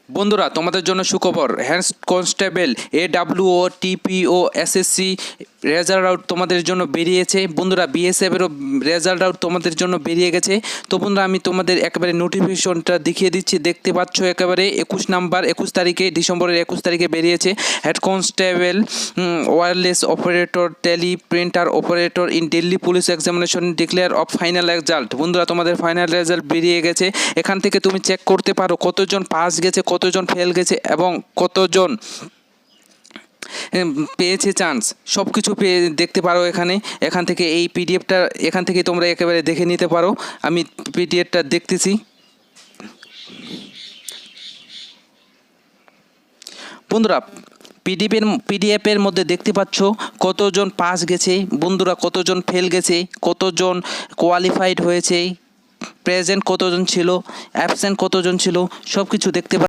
বন্ধুরা তোমাদের জন্য সুখবর, head constable AWO TPO SSC result out তোমাদের জন্য বেরিয়েছে। বন্ধুরা BSF-এরও রেজাল্ট আউট তোমাদের জন্য বেরিয়ে গেছে। তো বন্ধুরা আমি তোমাদের একেবারে নোটিফিকেশনটা দেখিয়ে দিচ্ছি, দেখতে পাচ্ছ একেবারে 21 তারিখে, ডিসেম্বরের 21 তারিখে বেরিয়েছে। Head constable wireless operator, teleprinter operator in Delhi police examination declare of final result. বন্ধুরা তোমাদের ফাইনাল রেজাল্ট বেরিয়ে গেছে। এখান থেকে তুমি চেক করতে পারো কতজন পাস গেছে, কতজন ফেল গেছে এবং কতজন পেয়েছে চান্স, সব কিছু পেয়ে দেখতে পারো এখান থেকে এই পিডিএফটা এখান থেকে তোমরা একেবারে দেখে নিতে পারো। আমি পিডিএফটা দেখতেছি। বন্ধুরা পিডিএফের মধ্যে দেখতে পাচ্ছ কতজন পাস গেছে, বন্ধুরা কতজন ফেল গেছে, কতজন কোয়ালিফাইড হয়েছে, প্রেজেন্ট কতজন ছিল, অ্যাবসেন্ট কতজন ছিল, সব কিছু দেখতে